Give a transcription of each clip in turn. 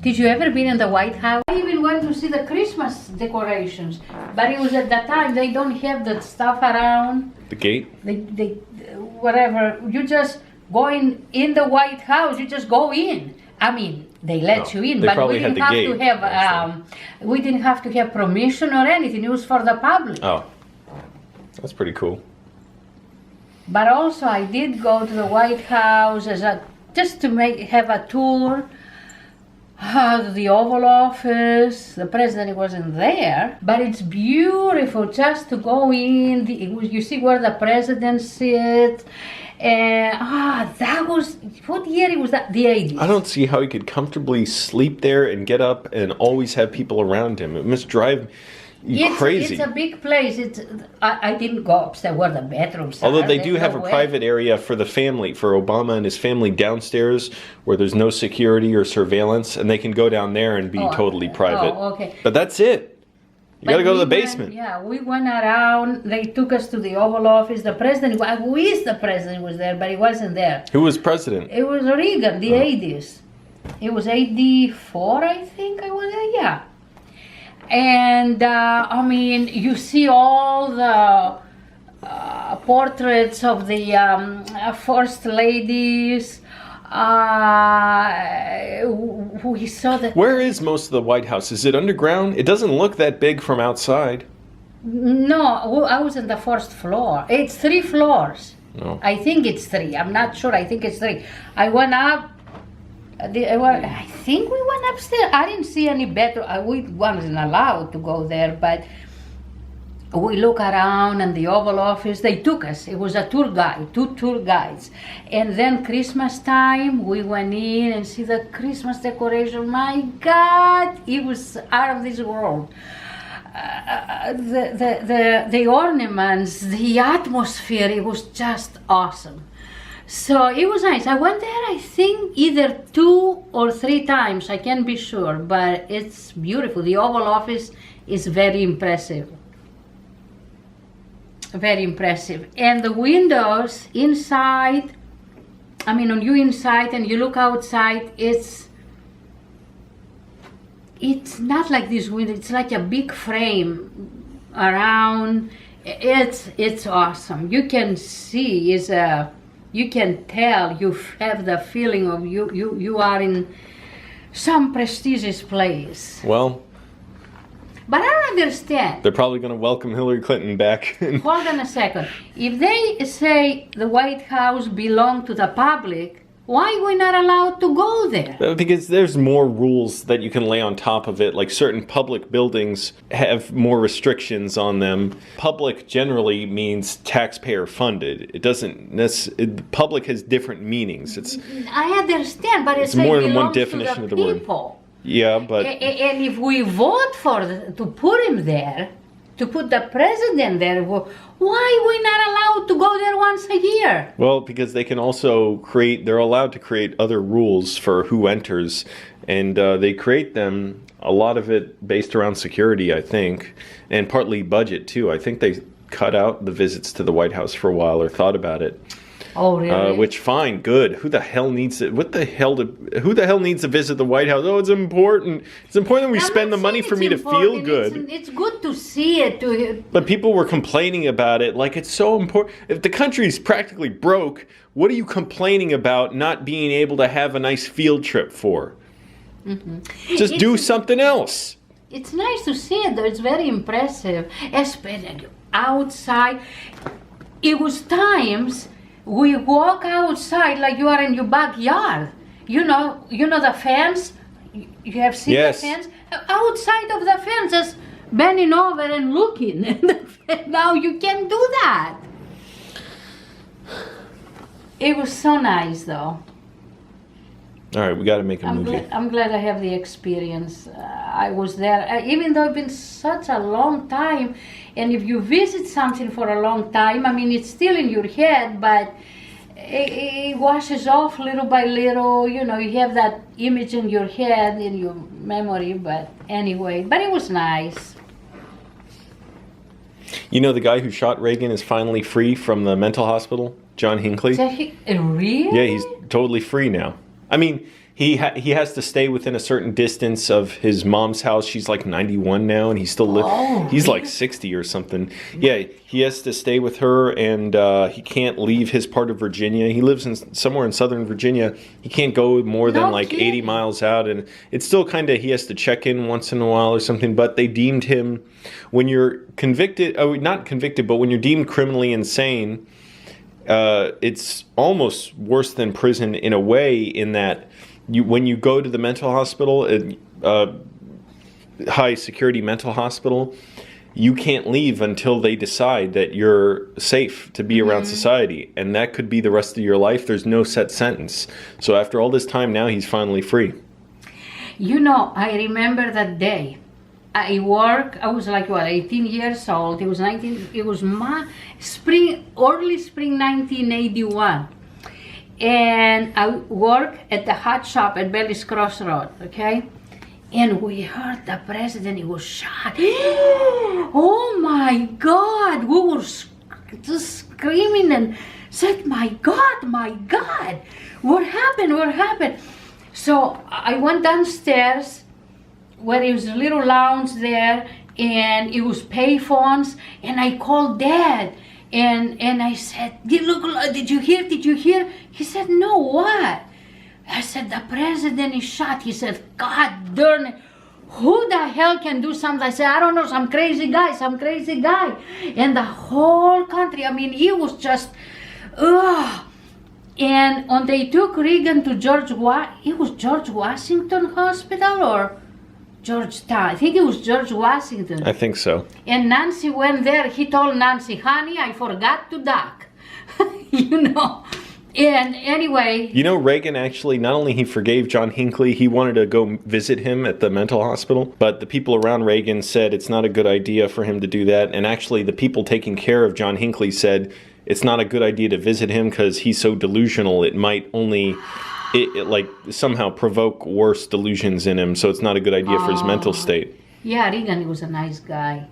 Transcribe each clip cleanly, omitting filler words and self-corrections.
Did you ever been in the White House? I even went to see the Christmas decorations, but it was at that time they don't have that stuff around. The gate? They whatever. You just go in the White House. You just go in. I mean, they let you in, but we didn't have to have we didn't have to have permission or anything. It was for the public. Oh, that's pretty cool. But also, I did go to the White House just to have a tour. To the Oval Office. The president wasn't there, but it's beautiful just to go in. You see where the president sits. And that was, what year was that? The 80s. I don't see how he could comfortably sleep there and get up and always have people around him. It must drive you crazy. It's a big place. I didn't go upstairs where the bedrooms are. Although they do have a private area for the family, for Obama and his family downstairs, where there's no security or surveillance, and they can go down there and be totally private. Oh, okay. But that's it. You gotta go to the basement. We went around. They took us to the Oval Office. The president, I wish the president was there, but he wasn't there. Who was president? It was Reagan, the 80s. It was 84, I think I was there, yeah. And I mean, you see all the portraits of the first ladies. We saw that. Where is most of the White House? Is it underground? It doesn't look that big from outside. No, I was on the first floor. It's 3 floors. No. I think it's 3. I'm not sure. I think it's 3. I went up. I think we went upstairs. I didn't see any bedroom. We wasn't allowed to go there, but we look around in the Oval Office. They took us. It was a tour guide, 2 tour guides. And then Christmas time, we went in and see the Christmas decoration. My God, it was out of this world. The ornaments, the atmosphere, it was just awesome. So it was nice. I went there, I think, either 2 or 3 times. I can't be sure, but it's beautiful. The Oval Office is very impressive. Very impressive. And the windows inside, I mean, when you inside and you look outside, it's not like this window. It's like a big frame around. It's awesome. You can see, you can tell, you have the feeling of you are in some prestigious place. Well, but I don't understand. They're probably going to welcome Hillary Clinton back. Hold on a second. If they say the White House belongs to the public, why are we not allowed to go there? Because there's more rules that you can lay on top of it. Like certain public buildings have more restrictions on them. Public generally means taxpayer funded. It doesn't. Public has different meanings. I understand, but it's more than one definition of the word. Yeah, but and if we vote to put him there, to put the president there, why are we not allowed to go there once a year? Well, because they can also they're allowed to create other rules for who enters, and they create them, a lot of it based around security, I think, and partly budget too. I think they cut out the visits to the White House for a while, or thought about it. Oh, really? Which, fine, good. Who the hell needs it? Who the hell needs to visit the White House? Oh, it's important. It's important that we spend the money for me to feel good. It's good to see it. But people were complaining about it like it's so important. If the country's practically broke, what are you complaining about not being able to have a nice field trip for? Mm-hmm. Just do something else. It's nice to see it, though. It's very impressive. Especially outside. It was times we walk outside like you are in your backyard. You know the fence? You have seen the fence? Outside of the fence, just bending over and looking. Now you can't do that. It was so nice, though. All right, we got to make a movie. I'm glad I have the experience. I was there, even though it's been such a long time. And if you visit something for a long time, I mean, it's still in your head, but it washes off little by little. You have that image in your head, in your memory. But anyway, but it was nice. The guy who shot Reagan is finally free from the mental hospital, John Hinckley. Really? Yeah, he's totally free now. I mean, he has to stay within a certain distance of his mom's house. She's like 91 now, and he still lives. Oh, he's like 60 or something. Yeah, he has to stay with her, and he can't leave his part of Virginia. He lives in somewhere in Southern Virginia. He can't go more than like 80 miles out, and it's still kind of, he has to check in once in a while or something. But they deemed him, when you're convicted, not convicted, but when you're deemed criminally insane, it's almost worse than prison in a way, in that when you go to the mental hospital, high security mental hospital, you can't leave until they decide that you're safe to be around society, and that could be the rest of your life. There's no set sentence. So after all this time, now he's finally free. You know, I remember that day. I was like, what, 18 years old. It was early spring 1981. And I worked at the hot shop at Bellis Crossroad, okay? And we heard the president, he was shot. Oh my God! We were just screaming and said, my God, what happened, what happened? So I went downstairs, where it was a little lounge there, and it was payphones, and I called Dad, and I said, did you hear? He said, no, what? I said, the president is shot. He said, God darn it, who the hell can do something? I said, I don't know, some crazy guy. And the whole country, I mean, it was just, ugh. And when they took Reagan to it was George Washington Hospital or Georgetown. I think it was George Washington. I think so. And Nancy went there. He told Nancy, honey, I forgot to duck. You know. And anyway. You know, Reagan actually, not only he forgave John Hinckley, he wanted to go visit him at the mental hospital. But the people around Reagan said it's not a good idea for him to do that. And actually, the people taking care of John Hinckley said it's not a good idea to visit him because he's so delusional. It might only... It like somehow provoke worse delusions in him, so it's not a good idea for his mental state. Yeah, Reagan was a nice guy.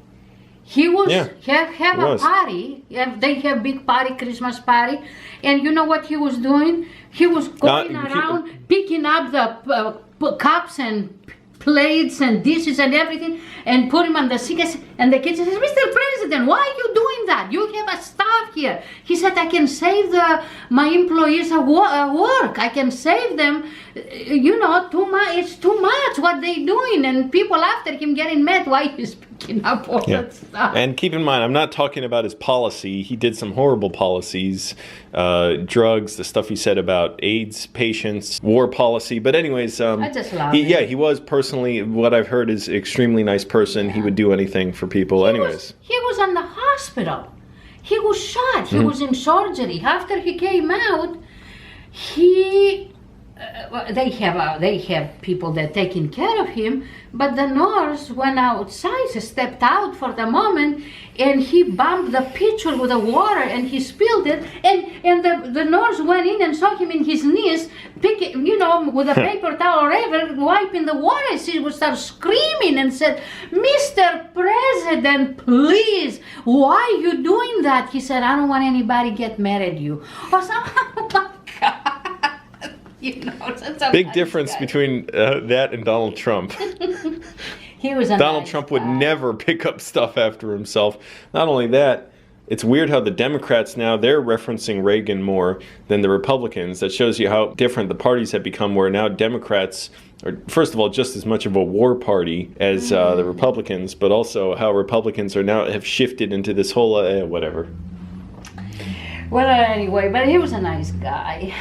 He was have a party. They have big party, Christmas party, and you know what he was doing? He was going around picking up the cups and plates and dishes and everything, and put him on the sink. And the kid says, Mr. President, why are you doing that? You have a staff here. He said, I can save my employees at work. I can save them. You know, it's too much what they're doing. And people after him getting mad why he's picking up all that stuff. And keep in mind, I'm not talking about his policy. He did some horrible policies, drugs, the stuff he said about AIDS patients, war policy. But anyways, I just love him. Yeah, he was personally, what I've heard, is an extremely nice person. He would do anything for people. He was in the hospital. He was shot. He was in surgery. After he came out, they have people that taking care of him, but the nurse went outside, stepped out for the moment, and he bumped the pitcher with the water and he spilled it, and the nurse went in and saw him in his knees, picking, you know, with a paper towel or whatever, wiping the water. She would start screaming and said, Mr. President, please, why are you doing that? He said, I don't want anybody to get mad at you. Or something. Oh my God. You know, big difference between that and Donald Trump. He was a Donald nice Trump guy. would never pick up stuff after himself. Not only that, it's weird how the Democrats now, they're referencing Reagan more than the Republicans. That shows you how different the parties have become, where now Democrats are, first of all, just as much of a war party as the Republicans, but also how Republicans are now have shifted into this whole whatever. Well, anyway, but he was a nice guy.